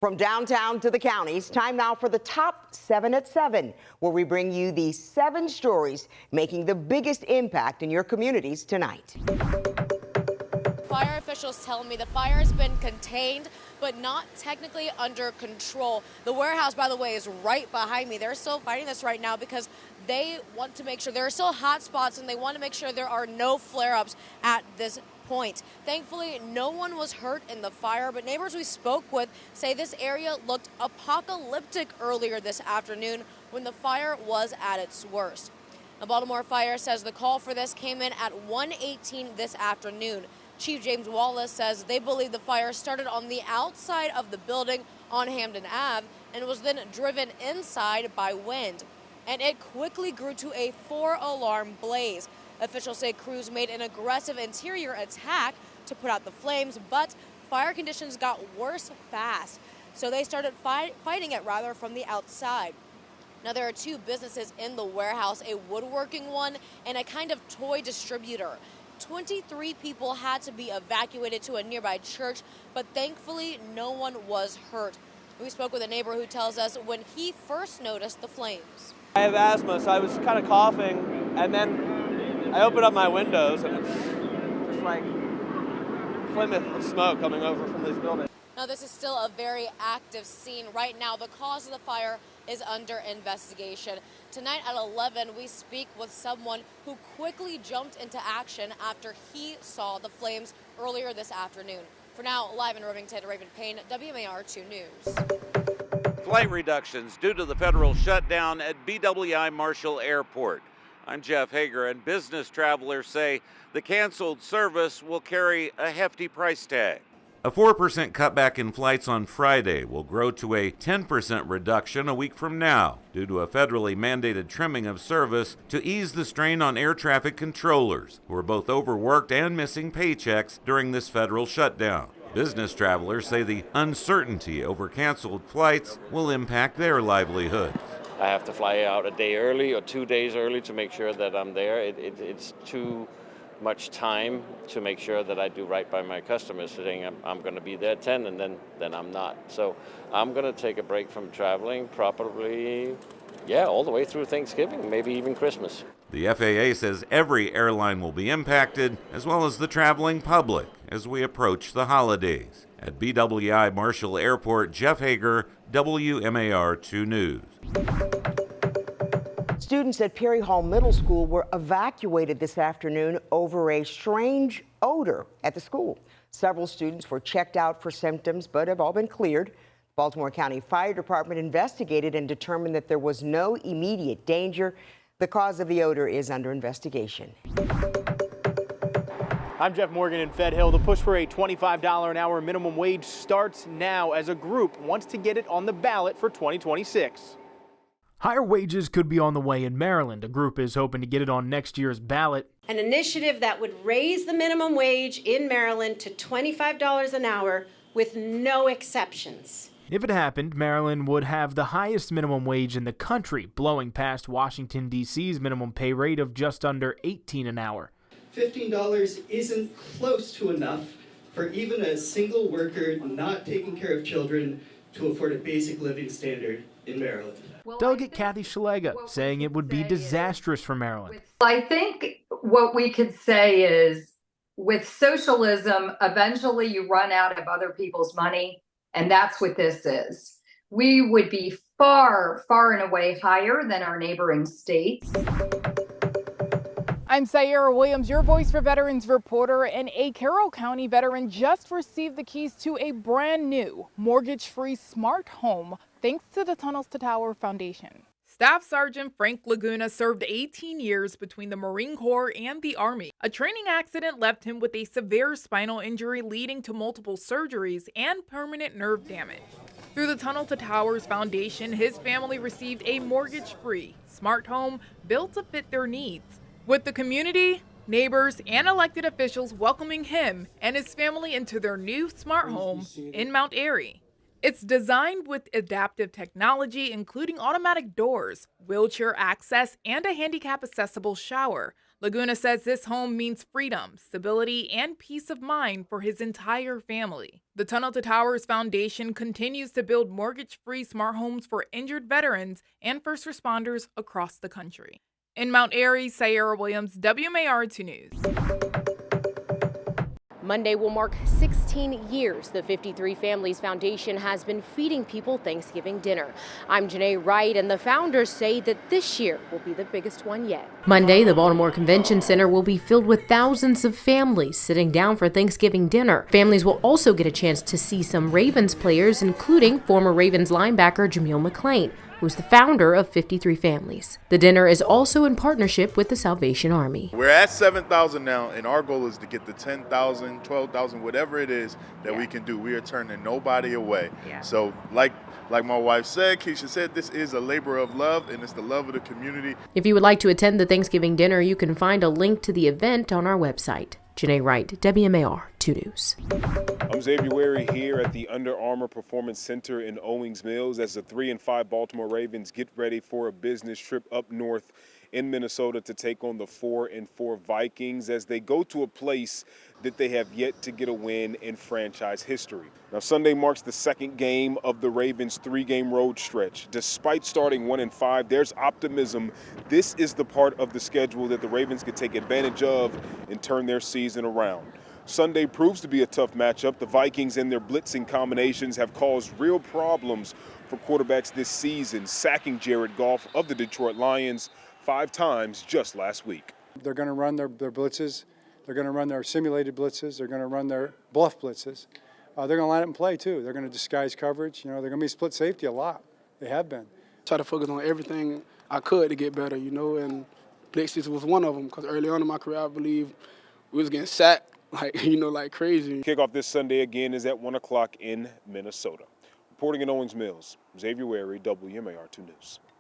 From downtown to the counties, time now for the top 7 at 7, where we bring you the 7 stories making the biggest impact in your communities tonight. Fire officials tell me the fire has been contained, but not technically under control. The warehouse, by the way, is right behind me. They're still fighting this right now because they want to make sure there are still hot spots and they want to make sure there are no flare-ups at this point. Thankfully, no one was hurt in the fire, but neighbors we spoke with say this area looked apocalyptic earlier this afternoon when the fire was at its worst. The Baltimore Fire says the call for this came in at 1:18 this afternoon. Chief James Wallace says they believe the fire started on the outside of the building on Hamden Ave and was then driven inside by wind. And it quickly grew to a 4-alarm blaze. Officials say crews made an aggressive interior attack to put out the flames, but fire conditions got worse fast. So they started fighting it from the outside. Now, there are 2 businesses in the warehouse, a woodworking one and a kind of toy distributor. 23 people had to be evacuated to a nearby church, but thankfully no one was hurt. We spoke with a neighbor who tells us when he first noticed the flames. I have asthma, so I was kind of coughing, and then I opened up my windows, and it's just like Plymouth of smoke coming over from this building. Now, this is still a very active scene. Right now, the cause of the fire is under investigation. Tonight at 11, we speak with someone who quickly jumped into action after he saw the flames earlier this afternoon. For now, live in Irvington, Raven Payne, WMAR-2 News. Flight reductions due to the federal shutdown at BWI Marshall Airport. I'm Jeff Hager, and business travelers say the canceled service will carry a hefty price tag. A 4% cutback in flights on Friday will grow to a 10% reduction a week from now due to a federally mandated trimming of service to ease the strain on air traffic controllers, who are both overworked and missing paychecks during this federal shutdown. Business travelers say the uncertainty over canceled flights will impact their livelihoods. I have to fly out a day early or 2 days early to make sure that I'm there. It's too much time to make sure that I do right by my customers, saying I'm going to be there at 10 and then I'm not. So I'm going to take a break from traveling probably, all the way through Thanksgiving, maybe even Christmas. The FAA says every airline will be impacted, as well as the traveling public, as we approach the holidays. At BWI Marshall Airport, Jeff Hager, WMAR-2 News. Students at Perry Hall Middle School were evacuated this afternoon over a strange odor at the school. Several students were checked out for symptoms, but have all been cleared. Baltimore County Fire Department investigated and determined that there was no immediate danger. The cause of the odor is under investigation. I'm Jeff Morgan in Fed Hill. The push for a $25 an hour minimum wage starts now as a group wants to get it on the ballot for 2026. Higher wages could be on the way in Maryland. A group is hoping to get it on next year's ballot. An initiative that would raise the minimum wage in Maryland to $25 an hour with no exceptions. If it happened, Maryland would have the highest minimum wage in the country, blowing past Washington, D.C.'s minimum pay rate of just under $18 an hour. $15 isn't close to enough for even a single worker not taking care of children to afford a basic living standard in Maryland. Delegate Kathy Shalega saying it would be disastrous for Maryland. I think what we could say is with socialism, eventually you run out of other people's money, and that's what this is. We would be far, far and away higher than our neighboring states. I'm Sierra Williams, your Voice for Veterans reporter, and a Carroll County veteran just received the keys to a brand new mortgage-free smart home thanks to the Tunnels to Tower Foundation. Staff Sergeant Frank Laguna served 18 years between the Marine Corps and the Army. A training accident left him with a severe spinal injury leading to multiple surgeries and permanent nerve damage. Through the Tunnel to Towers Foundation, his family received a mortgage-free smart home built to fit their needs. With the community, neighbors, and elected officials welcoming him and his family into their new smart home in Mount Airy. It's designed with adaptive technology, including automatic doors, wheelchair access, and a handicap-accessible shower. Laguna says this home means freedom, stability, and peace of mind for his entire family. The Tunnel to Towers Foundation continues to build mortgage-free smart homes for injured veterans and first responders across the country. In Mount Airy, Sierra Williams, WMAR-2 News. Monday will mark 16 years the 53 Families Foundation has been feeding people Thanksgiving dinner. I'm Janae Wright, and the founders say that this year will be the biggest one yet. Monday, the Baltimore Convention Center will be filled with thousands of families sitting down for Thanksgiving dinner. Families will also get a chance to see some Ravens players, including former Ravens linebacker Jameel McClain, who's the founder of 53 Families. The dinner is also in partnership with the Salvation Army. We're at 7,000 now, and our goal is to get to 10,000, 12,000, whatever it is that we can do. We are turning nobody away. So like my wife said, Keisha said, this is a labor of love, and it's the love of the community. If you would like to attend the Thanksgiving dinner, you can find a link to the event on our website. Janae Wright, WMAR 2 News. I'm Xavier Wary here at the Under Armour Performance Center in Owings Mills as the 3-5 Baltimore Ravens get ready for a business trip up north in Minnesota to take on the 4-4 Vikings as they go to a place that they have yet to get a win in franchise history. Now, Sunday marks the second game of the Ravens' 3-game road stretch. Despite starting 1-5, there's optimism. This is the part of the schedule that the Ravens could take advantage of and turn their season around. Sunday proves to be a tough matchup. The Vikings and their blitzing combinations have caused real problems for quarterbacks this season, sacking Jared Goff of the Detroit Lions 5 times just last week. They're going to run their blitzes. They're going to run their simulated blitzes. They're going to run their bluff blitzes. They're going to line up and play, too. They're going to disguise coverage. You know, they're going to be split safety a lot. They have been. Try to focus on everything I could to get better, you know, and blitzes was one of them because early on in my career, I believe we was getting sacked, like crazy. Kickoff this Sunday again is at 1 o'clock in Minnesota. Reporting in Owings Mills, Xavier Wary, WMAR 2 News.